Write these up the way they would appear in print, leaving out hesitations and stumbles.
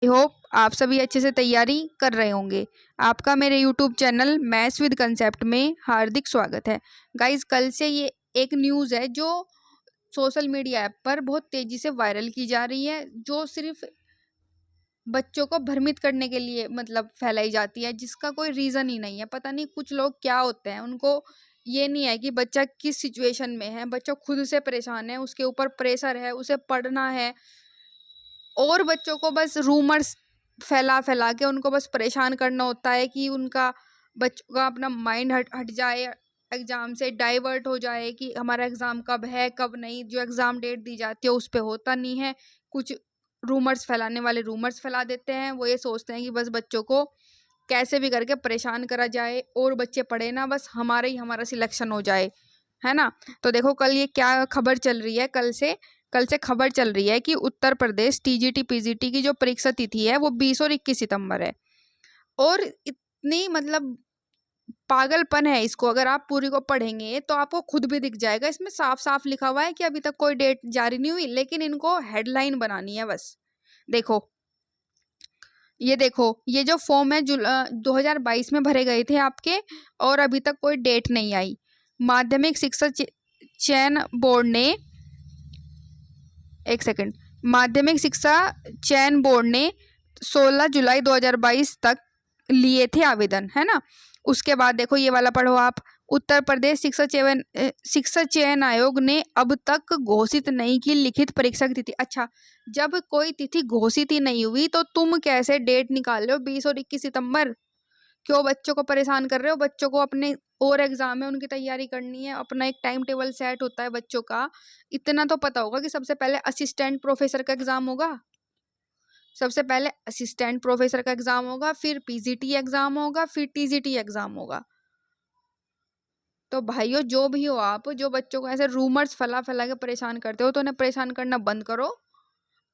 I hope आप सभी अच्छे से तैयारी कर रहे होंगे। आपका मेरे YouTube channel maths with concept में हार्दिक स्वागत है। गाइस, कल से ये एक न्यूज़ है जो सोशल मीडिया ऐप पर बहुत तेज़ी से वायरल की जा रही है, जो सिर्फ बच्चों को भ्रमित करने के लिए मतलब फैलाई जाती है, जिसका कोई रीज़न ही नहीं है। पता नहीं कुछ लोग क्या होते हैं, उनको ये नहीं है कि बच्चा किस सिचुएशन में है। बच्चा खुद से परेशान है, उसके ऊपर प्रेशर है, उसे पढ़ना है और बच्चों को बस रूमर्स फैला फैला के उनको बस परेशान करना होता है कि उनका बच्चों का अपना माइंड हट हट जाए, एग्ज़ाम से डाइवर्ट हो जाए कि हमारा एग्ज़ाम कब है कब नहीं। जो एग्ज़ाम डेट दी जाती है उस पे होता नहीं है। कुछ रूमर्स फैलाने वाले रूमर्स फैला देते हैं। वो ये सोचते हैं कि बस बच्चों को कैसे भी करके परेशान करा जाए और बच्चे पढ़े ना, बस हमारा सिलेक्शन हो जाए, है ना। तो देखो कल ये क्या खबर चल रही है। कल से खबर चल रही है कि उत्तर प्रदेश टीजीटी पीजीटी की जो परीक्षा तिथि है वो 20 और 21 सितंबर है। और इतनी मतलब पागलपन है इसको, अगर आप पूरी को पढ़ेंगे तो आपको खुद भी दिख जाएगा। इसमें साफ साफ लिखा हुआ है कि अभी तक कोई डेट जारी नहीं हुई, लेकिन इनको हेडलाइन बनानी है बस। देखो, ये देखो, ये जो फॉर्म है 2022 में भरे गए थे आपके, और अभी तक कोई डेट नहीं आई। माध्यमिक शिक्षा चयन बोर्ड ने, एक सेकंड, माध्यमिक शिक्षा चयन बोर्ड ने 16 जुलाई 2022 तक लिए थे आवेदन, है ना। उसके बाद देखो ये वाला पढ़ो आप। उत्तर प्रदेश शिक्षा चयन आयोग ने अब तक घोषित नहीं की लिखित परीक्षा की तिथि। अच्छा, जब कोई तिथि घोषित ही नहीं हुई तो तुम कैसे डेट निकाल रहे हो 20 और 21 सितंबर? क्यों बच्चों को परेशान कर रहे हो? बच्चों को अपने और एग्जाम है, उनकी तैयारी करनी है, अपना एक टाइम टेबल सेट होता है बच्चों का। इतना तो पता होगा कि सबसे पहले असिस्टेंट प्रोफेसर का एग्जाम होगा, सबसे पहले असिस्टेंट प्रोफेसर का एग्जाम होगा, फिर पीजीटी एग्जाम होगा, फिर टीजीटी एग्जाम होगा। तो भाइयों, जो भी हो आप, जो बच्चों को ऐसे रूमर्स फैला फैला के परेशान करते हो, तो उन्हें परेशान करना बंद करो।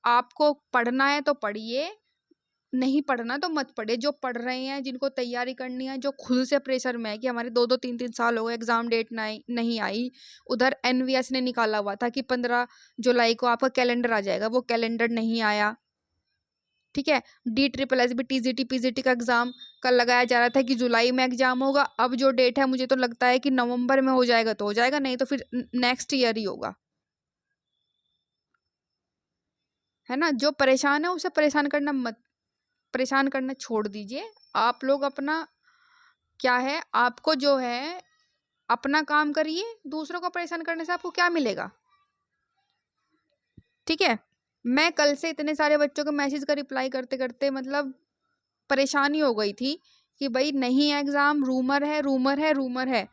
आपको पढ़ना है तो पढ़िए, नहीं पढ़ना तो मत पढ़िए। जो पढ़ रहे हैं, जिनको तैयारी करनी है, जो खुद से प्रेशर में है कि हमारे 2-2 3-3 साल हो गए, एग्जाम डेट नहीं आई। उधर एनवीएस ने निकाला हुआ था कि 15 जुलाई को आपका कैलेंडर आ जाएगा, वो कैलेंडर नहीं आया। ठीक है, DSSS टीजीटी पीजीटी का एग्जाम कल लगाया जा रहा था कि जुलाई में एग्जाम होगा। अब जो डेट है मुझे तो लगता है कि नवंबर में हो जाएगा तो हो जाएगा, नहीं तो फिर नेक्स्ट ईयर ही होगा, है ना। जो परेशान है उसे परेशान करना छोड़ दीजिए। आप लोग अपना, क्या है, आपको जो है अपना काम करिए। दूसरों को परेशान करने से आपको क्या मिलेगा? ठीक है। मैं कल से इतने सारे बच्चों के मैसेज का रिप्लाई करते करते मतलब परेशानी हो गई थी कि भाई नहीं है एग्जाम, रूमर है रूमर है रूमर है।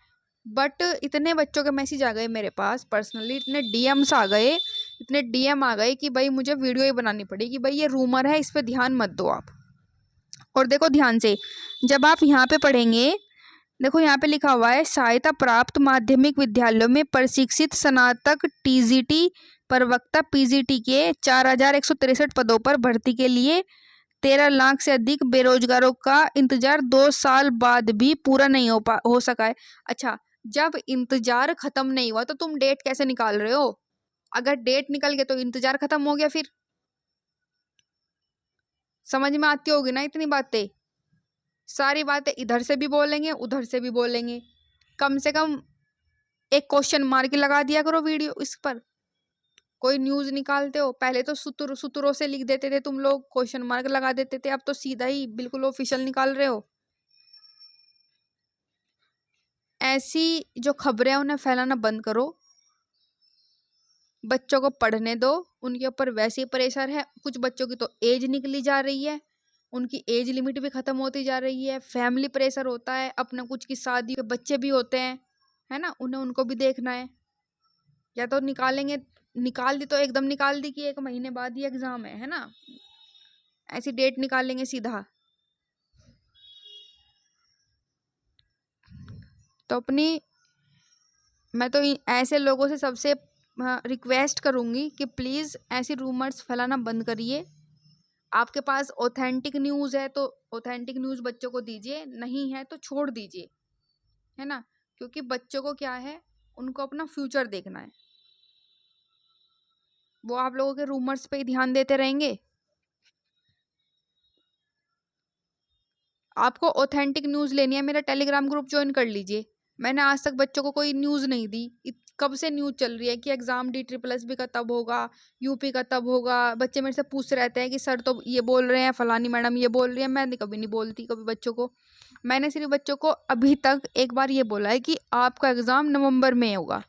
बट इतने बच्चों के मैसेज आ गए मेरे पास पर्सनली, इतने डीएम्स आ गए, इतने डीएम आ गए कि भाई मुझे वीडियो ही बनानी पड़ी कि भाई ये रूमर है, इस पे ध्यान मत दो आप। और देखो ध्यान से, जब आप यहाँ पे पढ़ेंगे, देखो यहाँ पे लिखा हुआ है सहायता प्राप्त माध्यमिक विद्यालयों में प्रशिक्षित स्नातक टीजीटी प्रवक्ता पीजीटी के 4163 पदों पर भर्ती के लिए 13 लाख से अधिक बेरोजगारों का इंतजार 2 साल बाद भी पूरा नहीं हो सका है। अच्छा, जब इंतजार खत्म नहीं हुआ तो तुम डेट कैसे निकाल रहे हो? अगर डेट निकल गया तो इंतजार खत्म हो गया। फिर समझ में आती होगी ना इतनी बातें? सारी बातें इधर से भी बोलेंगे उधर से भी बोलेंगे। कम से कम एक क्वेश्चन मार्क लगा दिया करो वीडियो इस पर। कोई न्यूज निकालते हो, पहले तो सुतुरों से लिख देते थे तुम लोग, क्वेश्चन मार्क लगा देते थे, अब तो सीधा ही बिल्कुल ऑफिशियल निकाल रहे हो। ऐसी जो खबरें हैं उन्हें फैलाना बंद करो। बच्चों को पढ़ने दो, उनके ऊपर वैसे ही प्रेशर है। कुछ बच्चों की तो एज निकली जा रही है, उनकी एज लिमिट भी खत्म होती जा रही है। फैमिली प्रेशर होता है, अपना कुछ की शादी के बच्चे भी होते हैं, है ना, उन्हें उनको भी देखना है। या तो निकालेंगे, निकाल दी तो एकदम निकाल दी कि 1 महीने बाद ही एग्जाम है ना। ऐसी डेट निकालेंगे सीधा। तो अपनी, मैं तो ऐसे लोगों से सबसे रिक्वेस्ट करूंगी कि प्लीज़ ऐसी रूमर्स फैलाना बंद करिए। आपके पास ऑथेंटिक न्यूज़ है तो ऑथेंटिक न्यूज़ बच्चों को दीजिए, नहीं है तो छोड़ दीजिए, है ना। क्योंकि बच्चों को क्या है, उनको अपना फ्यूचर देखना है। वो आप लोगों के रूमर्स पे ही ध्यान देते रहेंगे। आपको ऑथेंटिक न्यूज़ लेनी है, मेरा टेलीग्राम ग्रुप ज्वाइन कर लीजिए। मैंने आज तक बच्चों को कोई न्यूज़ नहीं दी। कब से न्यूज़ चल रही है कि एग्ज़ाम DSSB का तब होगा, यूपी का तब होगा। बच्चे मेरे से पूछ रहते हैं कि सर तो ये बोल रहे हैं, फलानी मैडम ये बोल रही है। मैं कभी नहीं बोलती कभी बच्चों को। मैंने सिर्फ बच्चों को अभी तक एक बार ये बोला है कि आपका एग्ज़ाम नवंबर में होगा,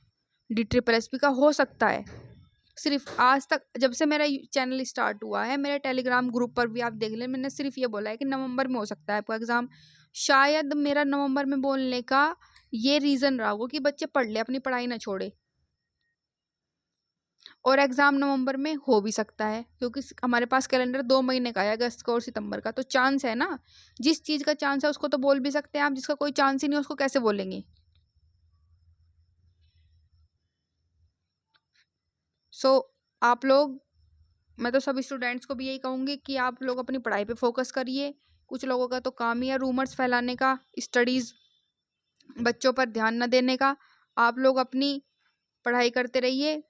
DSSB का हो सकता है। सिर्फ आज तक जब से मेरा चैनल स्टार्ट हुआ है, मेरे टेलीग्राम ग्रुप पर भी आप देख लें, मैंने सिर्फ ये बोला है कि नवंबर में हो सकता है आपका एग्ज़ाम। शायद मेरा नवंबर में बोलने का ये रीज़न रहा होगा कि बच्चे पढ़ ले, अपनी पढ़ाई ना छोड़े। और एग्ज़ाम नवंबर में हो भी सकता है क्योंकि हमारे पास कैलेंडर 2 महीने का है, अगस्त का और सितंबर का, तो चांस है ना। जिस चीज़ का चांस है उसको तो बोल भी सकते हैं आप, जिसका कोई चांस ही नहीं उसको कैसे बोलेंगे। सो आप लोग, मैं तो सभी स्टूडेंट्स को भी यही कहूँगी कि आप लोग अपनी पढ़ाई पे फोकस करिए। कुछ लोगों का तो काम ही है रूमर्स फैलाने का, स्टडीज़ बच्चों पर ध्यान न देने का। आप लोग अपनी पढ़ाई करते रहिए।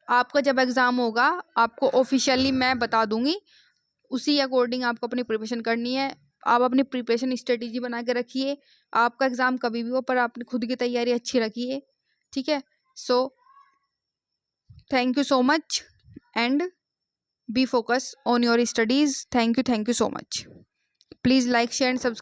आपका जब एग्ज़ाम होगा आपको ऑफिशियली मैं बता दूंगी, उसी अकॉर्डिंग आपको अपनी प्रिपरेशन करनी है। आप अपनी प्रिपरेशन स्ट्रेटेजी बना के रखिए। आपका एग्ज़ाम कभी भी हो पर आपने खुद की तैयारी अच्छी रखिए, ठीक है। So thank you so much and be focused on your studies. Thank you so much. Please like, share and subscribe.